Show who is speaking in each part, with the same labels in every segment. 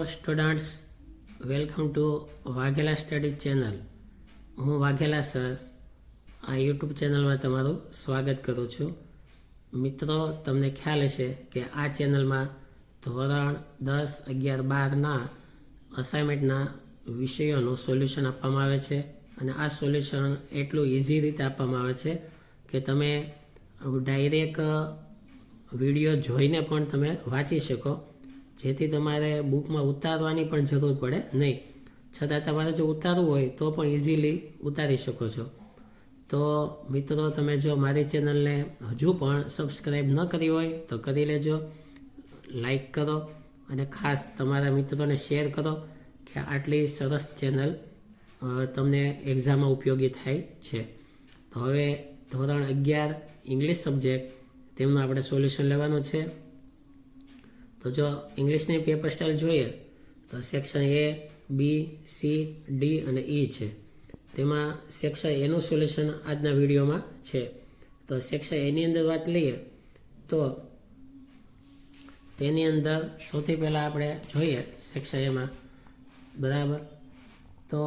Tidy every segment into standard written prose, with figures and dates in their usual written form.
Speaker 1: Students, welcome to Vaghela study channel. હું Vaghela sir આ YouTube ચેનલમાં તમારું સ્વાગત કરું છું. મિત્રો, તમને ખ્યાલ હશે કે આ ચેનલમાં ધોરણ 10, 11, 12ના અસાઇનમેન્ટના વિષયોનું સોલ્યુશન આપવામાં આવે છે અને આ સોલ્યુશન એટલું ઇઝી રીતે આપવામાં આવે છે કે તમે ડાયરેક્ટ વિડીયો જોઈને પણ તમે વાંચી શકો, જેથી તમારે બુકમાં ઉતારવાની પણ જરૂર પડે નહીં. છતાં તમારે જો ઉતારવું હોય તો પણ ઇઝીલી ઉતારી શકો છો. તો મિત્રો, તમે જો મારી ચેનલને હજુ પણ સબસ્ક્રાઈબ ન કરી હોય તો કરી લેજો, લાઈક કરો અને ખાસ તમારા મિત્રોને શેર કરો કે આટલી સરસ ચેનલ તમને એક્ઝામમાં ઉપયોગી થાય છે. તો હવે ધોરણ 11 ઇંગ્લિશ સબ્જેક્ટ તેમનું આપણે સોલ્યુશન લેવાનું છે. તો જો ઇંગ્લિશની પેપર સ્ટાઇલ જોઈએ તો section A, B, C, D અને E છે. તેમાં સેક્શન એનું સોલ્યુશન આજના વિડીયોમાં છે. તો સેક્શન એની અંદર વાત લઈએ તો તેની અંદર સૌથી પહેલાં આપણે જોઈએ સેક્શન એમાં, બરાબર. તો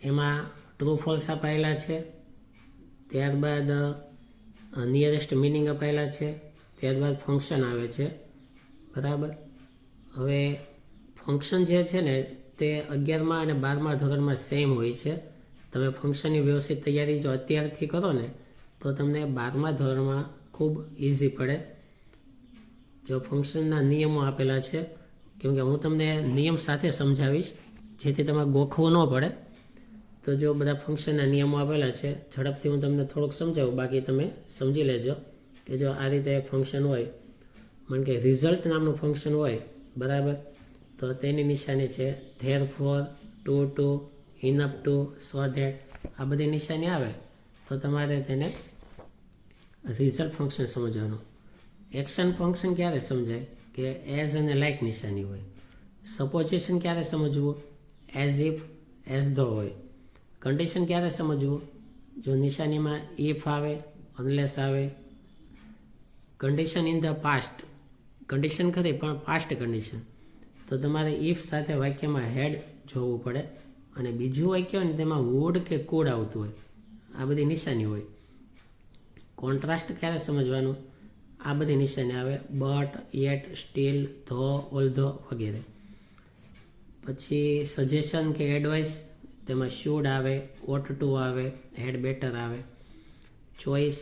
Speaker 1: એમાં ટ્રુ ફોલ્સ અપાયેલા છે, ત્યારબાદ નિયરેસ્ટ મિનિંગ અપાયેલા છે, ત્યારબાદ ફંક્શન આવે છે, બરાબર. હવે ફંક્શન જે છે ને તે 11મા અને 12મા ધોરણમાં સેમ હોય છે. તમે ફંક્શનની વ્યવસ્થિત તૈયારી જો અત્યારથી કરો ને તો તમને 12મા ધોરણમાં ખૂબ ઇઝી પડે. જો ફંક્શનના નિયમો આપેલા છે, કેમકે હું તમને નિયમ સાથે સમજાવીશ જેથી તમારે ગોખવું ન પડે. તો જો બધા ફંક્શનના નિયમો આપેલા છે, ઝડપથી હું તમને થોડુંક સમજાવું, બાકી તમે સમજી લેજો કે જો આ રીતે ફંક્શન હોય, કારણ કે રિઝલ્ટ નામનું ફંક્શન હોય, બરાબર. તો તેની નિશાની છે therefore, too, enough to, so that, આ બધી નિશાની આવે તો તમારે તેને રિઝલ્ટ ફંક્શન સમજવાનું. એક્શન ફંક્શન ક્યારે સમજાય કે એઝ અને લાઇક નિશાની હોય. સપોઝિશન ક્યારે સમજવું? એઝ ઇફ, એઝ ધો હોય. કન્ડિશન ક્યારે સમજવું? જો નિશાનીમાં ઇફ આવે, અનલેસ આવે. Condition in the past, condition ખરી પણ પાસ્ટ કન્ડિશન, તો તમારે ઇફ સાથે વાક્યમાં હેડ જોવું પડે અને બીજું વાક્ય હોય ને તેમાં વુડ કે કુડ આવતું હોય, આ બધી નિશાની હોય. કોન્ટ્રાસ્ટ ક્યારે સમજવાનું? આ બધી નિશાની આવે, બટ, યેટ, સ્ટીલ, ધો, ઓલ્ધો વગેરે. પછી સજેશન કે એડવાઇસ, તેમાં શુડ આવે, ઓટ ટુ આવે, હેડ બેટર આવે. ચોઇસ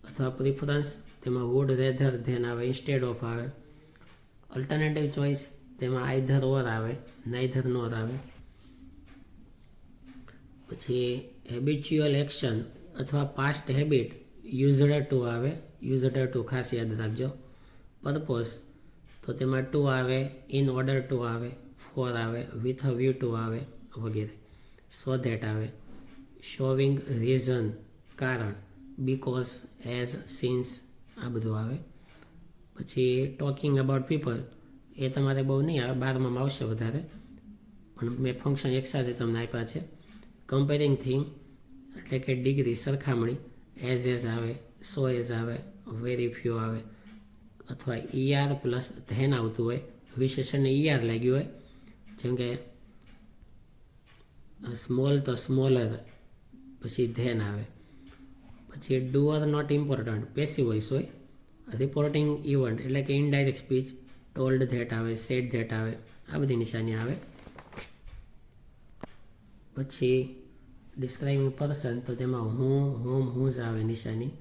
Speaker 1: અથવા પ્રિફરન્સ, તેમાં વુડ, રેધર, ધેન આવે, ઇન્સ્ટેડ ઓફ આવે. અલ્ટરનેટિવ ચોઇસ, તેમાં આઈધર ઓર આવે, નાઈધર નોર આવે. પછી હેબિચ્યુઅલ એક્શન અથવા પાસ્ટ હેબિટ, યુઝડ ટુ આવે, યુઝડ ટુ ખાસ યાદ રાખજો. પર્પોઝ, તો તેમાં ટુ આવે, ઇન ઓર્ડર ટુ આવે, ફોર આવે, વિથ અ વ્યૂ ટુ આવે વગેરે. સો ધેટ આવે. શોવિંગ રીઝન, કારણ, બીકોઝ, એઝ, સિન્સ, આ બધું આવે. પછી ટોકિંગ અબાઉટ પીપલ, એ તમારે બહુ નહીં આવે, 12માં આવશે વધારે, પણ મેં ફંક્શન એકસાથે તમને આપ્યા છે. કમ્પેરિંગ થિંગ એટલે કે ડિગ્રી, સરખામણી, એઝ આવે, સો એઝ આવે, વેરી ફ્યુ આવે. અથવા ER પ્લસ ધેન આવતું હોય, વિશેષણને ER લાગ્યું હોય, જેમ કે સ્મોલ તો સ્મોલર, પછી ધેન આવે. પછી do or not important, passive voice હોય. રિપોર્ટિંગ ઇવન્ટ એટલે કે ઇનડાયરેક્ટ સ્પીચ, ટોલ્ડ ધેટ આવે, સેડ ધેટ આવે, આ બધી નિશાની આવે. પછી ડિસ્ક્રાઇબિંગ પર્સન, તો તેમાં હું, હોમ, હુઝ આવે નિશાની.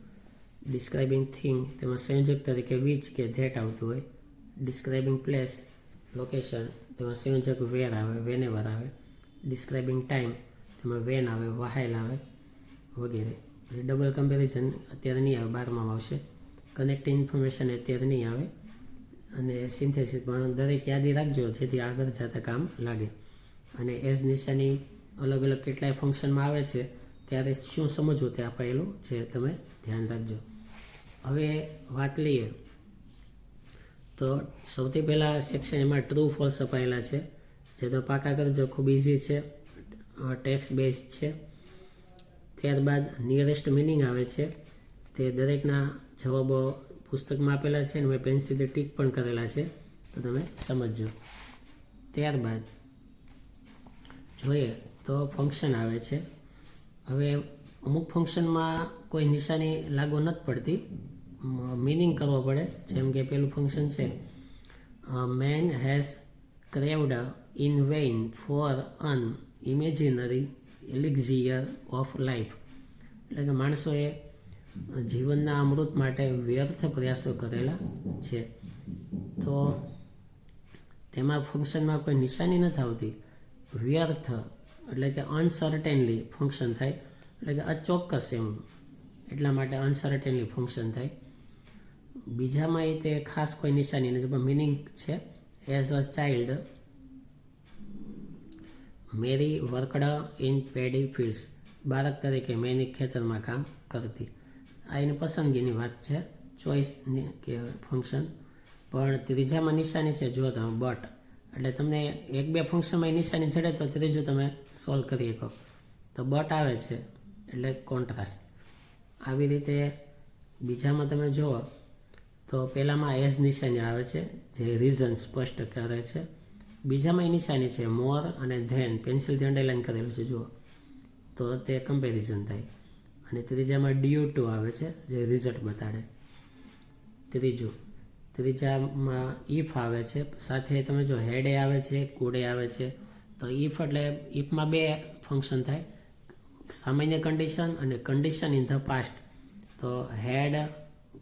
Speaker 1: ડિસ્ક્રાઇબિંગ થિંગ, તેમાં સંયોજક તરીકે વિચ કે ધેટ આવતું હોય. ડિસ્ક્રાઇબિંગ પ્લેસ, લોકેશન, તેમાં સંયોજક વેર આવે, વેનેવર આવે. ડિસ્ક્રાઇબિંગ ટાઈમ, તેમાં વેન આવે, વાહાઇલ આવે વગેરે. ડબલ કમ્પેરિઝન અત્યારે નહીં આવે, 12માં આવશે. કનેક્ટિંગ ઇન્ફોર્મેશન અત્યારે નહીં આવે. અને સિન્થેસિસ પણ દરેક યાદી રાખજો જેથી આગળ જતાં કામ લાગે. અને એઝ નિશાની અલગ અલગ કેટલાય ફંક્શનમાં આવે છે, ત્યારે શું સમજવું તે આપેલું છે, તમે ધ્યાન રાખજો. હવે વાત લઈએ તો સૌથી પહેલાં સેક્શન એમાં ટ્રુ ફોલ્સ અપાયેલા છે, જે તમે પાકા કરજો, ખૂબ ઇઝી છે, ટેક્સ બેઝ છે. ત્યારબાદ નિયરેસ્ટ મિનિંગ આવે છે, તે દરેકના જવાબો પુસ્તકમાં આપેલા છે અને મેં પેન્સિલથી ટીક પણ કરેલા છે. તો તમે સમજજો. ત્યારબાદ જોઈએ તો ફંક્શન આવે છે. હવે અમુક ફંક્શનમાં કોઈ નિશાની લાગુ નથી પડતી, મિનિંગ કરવો પડે. જેમ કે પેલું ફંક્શન છે, man has craved in vain for an imaginary elixir of life. એટલે કે માણસોએ જીવનના અમૃત માટે વ્યર્થ પ્રયાસો કરેલા છે. તો તેમાં ફંક્શનમાં કોઈ નિશાની નથી આવતી. વ્યર્થ એટલે કે અનસર્ટેનલી ફંક્શન થાય, એટલે કે અચોક્કસ એમ, એટલા માટે અનસર્ટેનલી ફંક્શન થાય. બીજામાં એ તે ખાસ કોઈ નિશાની નથી, પણ મિનિંગ છે. As a child Mary worked in paddy fields. બાળક તરીકે મેની ખેતરમાં કામ કરતી. આ એની પસંદગીની વાત છે, ચોઈસની કે ફંક્શન. પણ ત્રીજામાં નિશાની છે, જો તમે બટ, એટલે તમને એક બે ફંક્શનમાં નિશાની જડે તો ત્રીજું તમે સોલ્વ કરી શકો. તો બટ આવે છે એટલે કોન્ટ્રાસ્ટ. આવી રીતે બીજામાં તમે જુઓ તો પહેલામાં એઝ નિશાની આવે છે, જે રીઝન સ્પષ્ટ કરે છે. બીજામાં એ નિશાની છે મોર અને ધેન, પેન્સિલથી અંડરલાઇન કરેલું છે જુઓ, તો તે કમ્પેરિઝન થાય. અને ત્રીજામાં ડ્યુ ટુ આવે છે, જે રિઝલ્ટ બતાડે. ત્રીજામાં ઇફ આવે છે, સાથે તમે જો હેડે આવે છે, કુડે આવે છે. તો ઇફ એટલે ઇફમાં બે ફંક્શન થાય, સામાન્ય કન્ડિશન અને કન્ડિશન ઇન ધ પાસ્ટ. તો હેડ,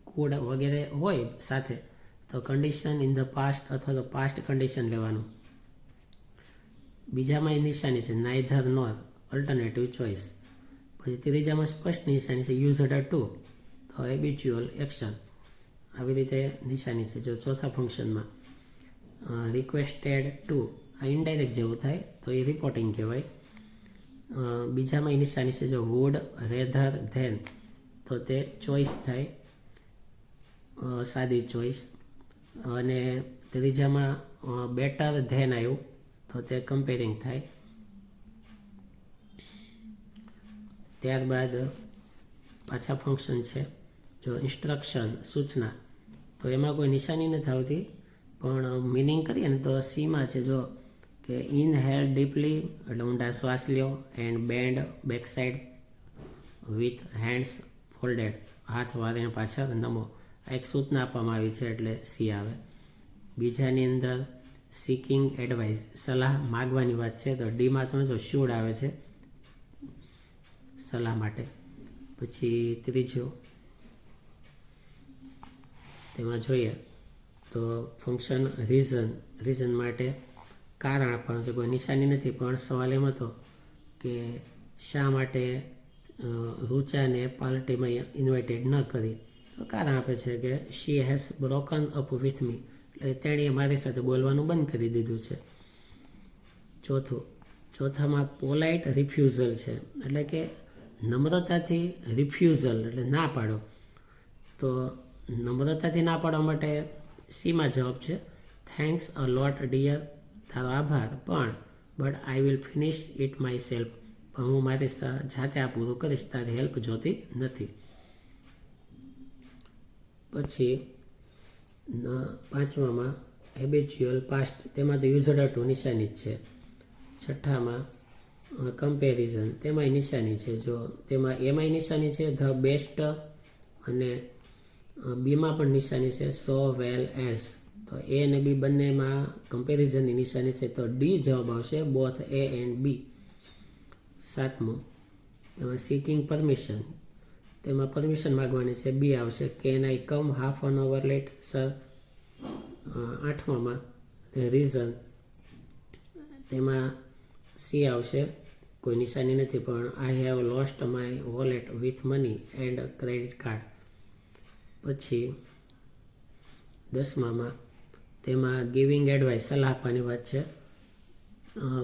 Speaker 1: કુડ વગેરે હોય સાથે તો કન્ડિશન ઇન ધ પાસ્ટ અથવા તો પાસ્ટ કન્ડિશન લેવાનું. બીજામાં એ નિશાની છે નાઇધર નોર, અલ્ટરનેટિવ ચોઇસ. પછી ત્રીજામાં સ્પષ્ટ નિશાની છે યુઝડ ટુ, તો હેબિચ્યુઅલ એક્શન. આવી રીતે નિશાની છે. જો ચોથા ફંક્શનમાં રિક્વેસ્ટેડ ટુ, આ ઇનડાયરેક્ટ જેવું થાય તો એ રિપોર્ટિંગ કહેવાય. બીજામાં એ નિશાની છે જો વુડ રેધર ધેન, તો તે ચોઇસ થાય, સાદી ચોઇસ. અને ત્રીજામાં બેટર ધેન આવ્યું તો તે કમ્પેરિંગ થાય. ત્યારબાદ પાછા ફંક્શન છે જો ઇન્સ્ટ્રક્શન, સૂચના. તો એમાં કોઈ નિશાની નથી આવતી, પણ મિનિંગ કરીએ ને તો સીમાં છે જો કે ઇનહેલ ડીપલી એટલે ઊંડા શ્વાસ લ્યો, and band back side with hands folded, હાથ વાળીને પાછળ નમો. આ એક સૂચના આપવામાં આવી છે એટલે સી આવે. બીજાની અંદર સીકિંગ એડવાઇસ, સલાહ માગવાની વાત છે, તો ડીમાં તમે જો શુડ આવે છે સલાહ માટે. પછી ત્રીજું તેમાં જોઈએ તો ફંક્શન રીઝન માટે કારણ આપવાનું છે, કોઈ નિશાની નથી. પણ સવાલ એમ હતો કે શા માટે રૂચાને પાર્ટીમાં ઇન્વાઇટેડ ન કરી, તો કારણ આપે છે કે she has broken up with me, એટલે તેણીએ મારી સાથે બોલવાનું બંધ કરી દીધું છે. ચોથામાં પોલાઇટ રિફ્યુઝલ છે, એટલે કે નમ્રતાથી રિફ્યુઝલ એટલે ના પાડો. તો નમ્રતાથી ના પાડવા માટે સીમાં જવાબ છે થેન્ક્સ અ લોટ ડિયર, તારો આભાર, પણ but I will finish it my self, પણ હું મારી જાતે આ પૂરું કરીશ, તારી હેલ્પ જોતી નથી. પછી પાંચમામાં હેબિચ્યુઅલ પાસ્ટ, તેમાં તો યુઝડ ટુ નિશાની જ છે. છઠ્ઠામાં કમ્પેરિઝન, તેમાંય નિશાની છે. જો તેમાં એમાંય નિશાની છે ધ બેસ્ટ, અને બીમાં પણ નિશાની છે સો વેલ એઝ. તો એ અને બી બંનેમાં કમ્પેરિઝનની નિશાની છે, તો ડી જવાબ આવશે, બોથ એ એન્ડ બી. સાતમું એમાં સીકિંગ પરમિશન, તેમાં પરમિશન માગવાની છે, બી આવશે. Can I come half an hour late sir. આઠમામાં રીઝન, તેમાં સી આવશે, કોઈ નિશાની નથી, પણ I have lost my wallet with money and credit card. પછી 10મામાં તેમાં ગિવિંગ એડવાઇસ, સલાહ આપવાની વાત છે,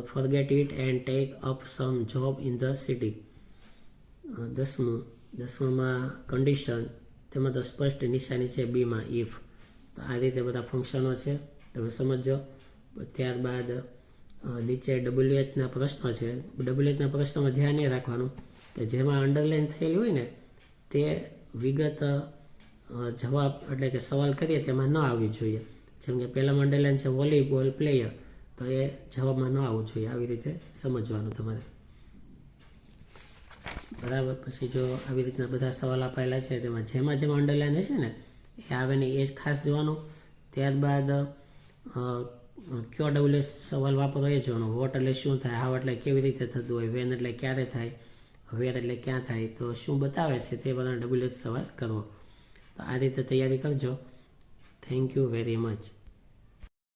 Speaker 1: forget it and take up some job in the city. 10મામાં કન્ડિશન, તેમાં તો સ્પષ્ટ નિશાની છે બીમાં ઇફ. તો આ રીતે બધા ફંક્શનો છે, તમે સમજો. ત્યારબાદ નીચે WHના પ્રશ્નો છે. WHના પ્રશ્નોમાં ધ્યાન એ રાખવાનું કે જેમાં અંડરલાઇન થયેલી હોય ને તે વિગત જવાબ એટલે કે સવાલ કરીએ તેમાં ન આવવી જોઈએ. જેમ કે પહેલામાં અંડરલાઈન છે વોલીબોલ પ્લેયર, તો એ જવાબમાં ન આવવું જોઈએ. આવી રીતે સમજવાનું તમારે. બરાબર. પછી જો આવી રીતના બધા સવાલ અપાયેલા છે તેમાં જેમાં અંડરલાઈન હશે ને એ આવે ને એ જ ખાસ જોવાનું. ત્યારબાદ QWS સવાલ વાપરો એ જોવાનું. વોટ એટલે શું થાય, હાવ એટલે કેવી રીતે થતું હોય, વેન એટલે ક્યારે થાય, વેર એટલે ક્યાં થાય, તો શું બતાવે છે તે બધા WS સવાલ કરવો. તો આ રીતે તૈયારી કરજો. Thank you very much.